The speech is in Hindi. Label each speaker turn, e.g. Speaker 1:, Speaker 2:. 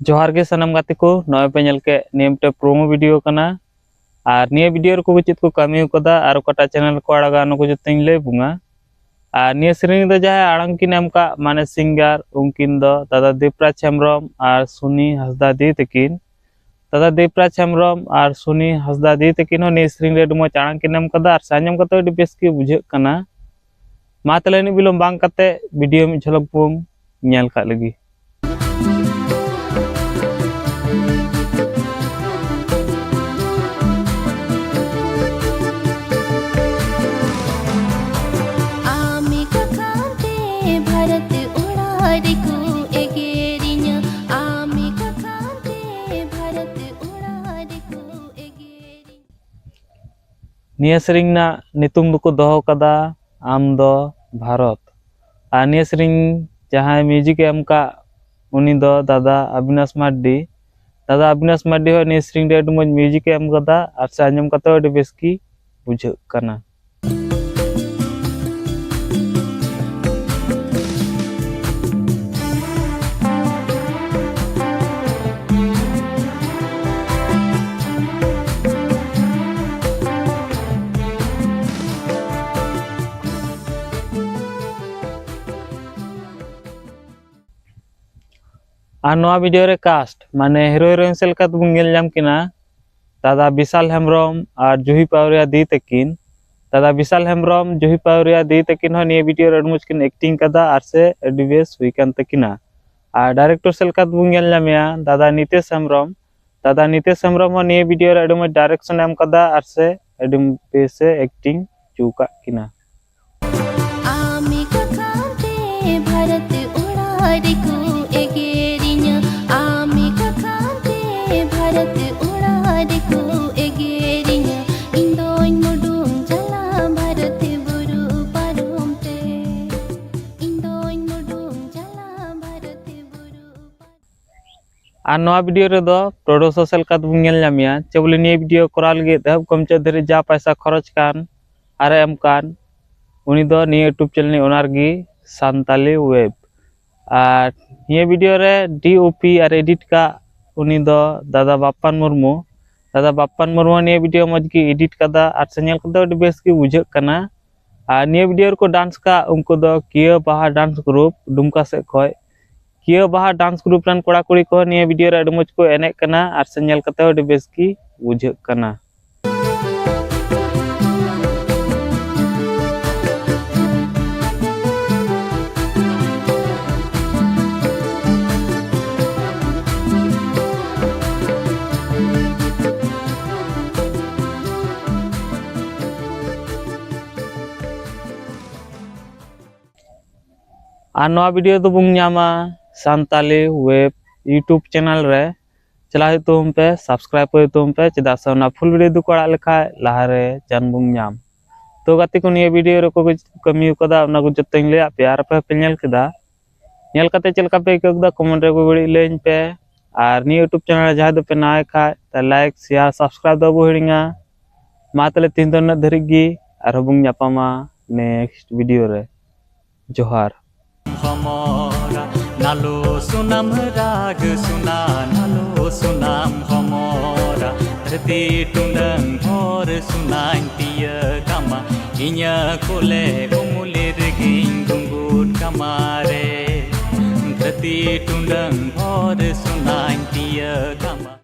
Speaker 1: जोहार के सनम गाते को नय पे नेल के नेमटे प्रोमो वीडियो कना और निया वीडियो को चित को कमी कदा और कटा चैनल को आड़गा नको जतन ले बुंगा और निया सेरेनी दो जाय आड़ंग की नाम का माने सिंगर उनकिन दो दादा देवराज हेम्ब्रम और सुनी हंसदा दी तकिन दादा देवराज हेम्ब्रम और सुनी हंसदा दी तकिन हो निया सेरेनी रे दुमो आड़ंग की नाम कदा और साजम कते अडी बेस की बुझे कना मा तले नि बिलोम बांग कते वीडियो में झलक बुंग नेल का लगी निया सेरिंग ना नितुम दुको दोहो कदा आम दो भारत और निया सेरिंग जहाँ म्यूजिक एम का उनी दो दादा अविनाश मार्डी हो निया सेरिंग रे अडि मज म्यूजिक एम कदा और से आंजम कते अडि बेस की बुझे कना और नवा वीडियो रे कास्ट माने हीरो हीरोइन सेल का तुम गेल जाम किना दादा विशाल हेम्ब्रम और जूही पावरिया दी तकिन दादा विशाल हेम्ब्रम जूही पावरिया दी तकिन हो निये वीडियो रे अडमुज किन एक्टिंग कदा और से अडि बेस हुई कान तकिना और डायरेक्टर सेल का तुम गेल जामिया दादा नितेश हेम्ब्रम हो निये वीडियो रे अडमुज डायरेक्शन एम कदा और से अडि बेस एक्टिंग चुका किना और नवा वीडियो रे दो प्रोड्यूसर सेल का तुम गेल जामिया चबले निये वीडियो करा लगे दहब कम धरी जा पैसा खर्च कान और एम कान उनी दो निये यूट्यूब चैनल ओनारगी सांताली वेब और निये वीडियो रे डीओपी और एडिट का उनी दो दादा बाप्पन मुर्मू निये वीडियो मज की एडिट कदा और से नेल कदा अडि बेस की बुझे कना और निये वीडियो को डांस का उनको दो किया बाहा डांस ग्रुप दुमका से खय किया बाहा डांस ग्रुप रन कोड़ा कुड़ी को निये वीडियो रे अडि मज को एने कना और से नेल कदा अडि बेस की बुझे कना और नवा वीडियो तो बुंग नामा सांताली वेब यूट्यूब चैनल रे चला तुम पे सब्सक्राइब कर तुम पे चेदा से ना फुल वीडियो दु कोड़ा लेखा लहारे जान बुंग नाम तो गाती को निये वीडियो रे को कमी कदा ना को जतन ले प्यार पे पेनल कदा नेल कते चलका पे कदा कमेंट रे को बड़ी लेन पे और निये यूट्यूब चैनल जहा दो पे नाय खा त लाइक शेयर सब्सक्राइब दो हिड़िंगा मा तले तीन दिन धरिगी और बुंग नापामा नेक्स्ट वीडियो रे जोहार
Speaker 2: हमरा नालो सुनाम राग सुना नालो सुनाम हमरा धरती टुंडंग भोर सुनाइन तिया कामा इnya कोले उमुलिर गिंग गुंगुट कमारे धरती टुंडंग भोर सुनाइन तिया कामा।